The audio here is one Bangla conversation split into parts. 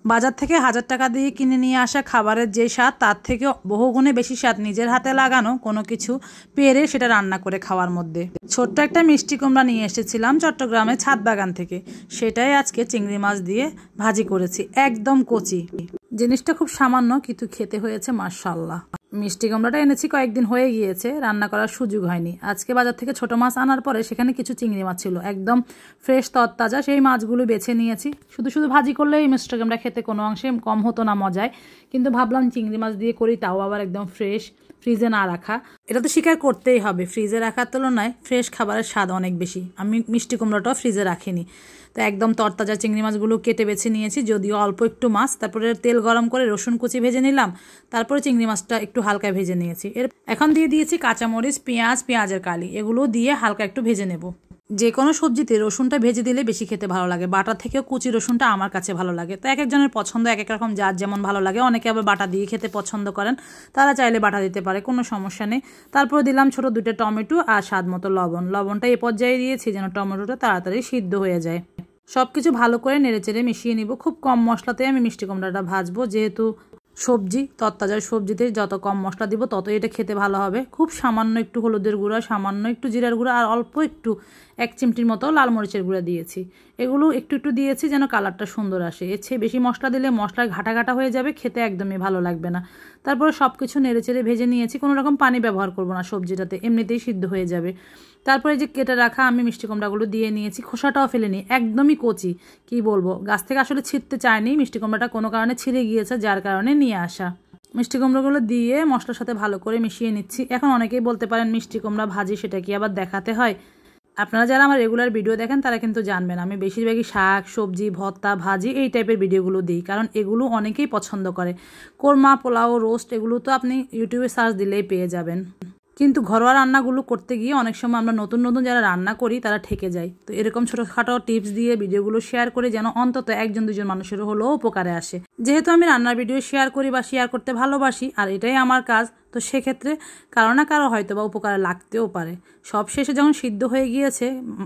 বাজার থেকে 1000 টাকা দিয়ে কিনে নিয়ে আসা খাবারের যে স্বাদ তার থেকে বহুগুণে বেশি স্বাদ নিজের হাতে লাগানো কোনো কিছু পেরে সেটা রান্না করে খাওয়ার মধ্যে। ছোট্ট একটা মিষ্টি কুমড়া নিয়ে এসেছিলাম চট্টগ্রামের ছাদ বাগান থেকে, সেটাই আজকে চিংড়ি মাছ দিয়ে ভাজি করেছি, একদম কচি। জিনিসটা খুব সামান্য কিন্তু খেতে হয়েছে মাশাআল্লাহ। মিষ্টি কুমড়াটা এনেছি কয়েকদিন হয়ে গিয়েছে, রান্না করার সুযোগ হয়নি। আজকে বাজার থেকে ছোট মাছ আনার পরে সেখানে কিছু চিংড়ি মাছ ছিল, একদম ফ্রেশ তরতাজা, সেই মাছগুলো বেছে নিয়েছি। শুধু শুধু ভাজি করলে এই মিষ্টি কুমড়া খেতে কোনো অংশে কম হতো না মজায়, কিন্তু ভাবলাম চিংড়ি মাছ দিয়ে করি, তাও আবার একদম ফ্রেশ, ফ্রিজে না রাখা। এটা তো স্বীকার করতেই হবে, ফ্রিজে রাখার তুলনায় ফ্রেশ খাবারের স্বাদ অনেক বেশি। আমি মিষ্টি কুমড়াটাও ফ্রিজে রাখিনি, তো একদম তরতাজা চিংড়ি মাছগুলো কেটে বেছে নিয়েছি, যদিও অল্প একটু মাছ। তারপরে তেল গরম করে রসুন কুচি ভেজে নিলাম, তারপরে চিংড়ি মাছটা একটু হালকা ভেজে নিয়েছি। এখন দিয়ে দিয়েছি কাঁচামরিচ, পেঁয়াজ, পেঁয়াজের কালি, এগুলো দিয়ে হালকা একটু ভেজে নেব। যে কোনো সবজিতে রসুনটা ভেজে দিলে বেশি খেতে ভালো লাগে, বাটা থেকেও কুচি রসুনটা আমার কাছে ভালো লাগে। তো এক একজনের পছন্দ এক এক রকম, যার যেমন ভালো লাগে। অনেকে আবার বাটা দিয়ে খেতে পছন্দ করেন, তারা চাইলে বাটা দিতে পারে, কোনো সমস্যা নেই। তারপরে দিলাম ছোট 2টা টমেটো আর স্বাদ মতো লবণটা এই পর্যায়ে দিয়েছি যেন টমেটোটা তাড়াতাড়ি সিদ্ধ হয়ে যায়। সব কিছু ভালো করে নেড়েচেড়ে মিশিয়ে নিব। খুব কম মশলাতে আমি মিষ্টি কুমড়াটা ভাজবো, যেহেতু সবজি, তরতাজা সবজিতে যত কম মশলা দিব তত এটা খেতে ভালো হবে। খুব সামান্য একটু হলুদের গুঁড়া, সামান্য একটু জিরার গুঁড়া আর অল্প একটু 1 চিমটির মতো লাল মরিচের গুঁড়া দিয়েছি। এগুলো একটু একটু দিয়েছি যেন কালারটা সুন্দর আসে। এর চেয়ে বেশি মশলা দিলে মশলায় ঘাটা ঘাটা হয়ে যাবে, খেতে একদমই ভালো লাগবে না। তারপরে সব কিছু নেড়েচেড়ে ভেজে নিয়েছি, কোনো রকম পানি ব্যবহার করব না, সবজিটাতে এমনিতেই সিদ্ধ হয়ে যাবে। তারপরে যে কেটে রাখা আমি মিষ্টি কুমড়াগুলো দিয়ে নিয়েছি, খোসাটাও ফেলেনি, একদমই কচি। কি বলবো, গাছ থেকে আসলে ছিঁড়তে চায়নি, মিষ্টি কুমড়াটা কোনো কারণে ছিঁড়ে গিয়েছে, যার কারণে নিয়ে আসা। মিষ্টি কুমড়োগুলো দিয়ে মশলার সাথে ভালো করে মিশিয়ে নিচ্ছি। এখন অনেকেই বলতে পারেন মিষ্টি কুমড়া ভাজি সেটা কি আবার দেখাতে হয়? আপনারা যারা আমার রেগুলার ভিডিও দেখেন তারা কিন্তু জানবেন আমি বেশিরভাগই শাক, সবজি, ভর্তা, ভাজি এই টাইপের ভিডিওগুলো দিই, কারণ এগুলো অনেকেই পছন্দ করে। কোরমা, পোলাও, রোস্ট এগুলো তো আপনি ইউটিউবে সার্চ দিলেই পেয়ে যাবেন। কিন্তু ঘরোয়া রান্নাগুলো করতে গিয়ে অনেক সময় আমরা নতুন নতুন যারা রান্না করি তারা ঠেকে যাই। তো এরকম ছোটোখাটো টিপস দিয়ে ভিডিওগুলো শেয়ার করে যেন অন্তত 1-2 মানুষেরও হলেও উপকারে আসে। যেহেতু আমি রান্নার ভিডিও শেয়ার করি বা শেয়ার করতে ভালোবাসি, আর এটাই আমার কাজ, তো সেক্ষেত্রে কারো না কারো হয়তো বা উপকারে লাগতেও পারে। সব শেষে যখন সিদ্ধ হয়ে গিয়েছে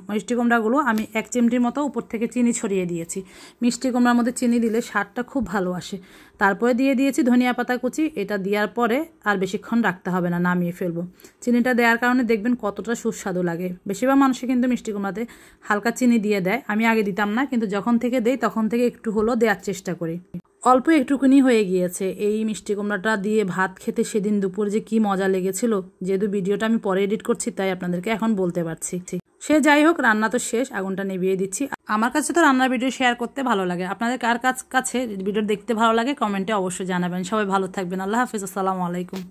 মিষ্টি কুমড়াগুলো, আমি 1 চিমটির মতো উপর থেকে চিনি ছড়িয়ে দিয়েছি। মিষ্টি কুমড়ার মধ্যে চিনি দিলে স্বাদটা খুব ভালো আসে। তারপরে দিয়ে দিয়েছি ধনিয়া পাতা কুচি। এটা দেওয়ার পরে আর বেশিক্ষণ রাখতে হবে না, নামিয়ে ফেলবো। চিনিটা দেওয়ার কারণে দেখবেন কতটা সুস্বাদু লাগে। বেশিরভাগ মানুষই কিন্তু মিষ্টি কুমড়াতে হালকা চিনি দিয়ে দেয়, আমি আগে দিতাম না, কিন্তু যখন থেকে দেই তখন থেকে একটু হলেও দেওয়ার চেষ্টা করি। অল্প একটুকুনি হয়ে গিয়েছে। এই মিষ্টি কুমড়াটা দিয়ে ভাত খেতে সেদিন দুপুর যে কি মজা লেগেছিল, যেহেতু ভিডিওটা আমি পরে এডিট করছি তাই আপনাদেরকে এখন বলতে পারছি। সে যাই হোক, রান্না তো শেষ, আগুনটা নিভিয়ে দিচ্ছি। আমার কাছে তো রান্নার ভিডিও শেয়ার করতে ভালো লাগে, আপনাদের কার কাছে ভিডিও দেখতে ভালো লাগে কমেন্টে অবশ্যই জানাবেন। সবাই ভালো থাকবেন, আল্লাহ হাফিজ, আসসালামু আলাইকুম।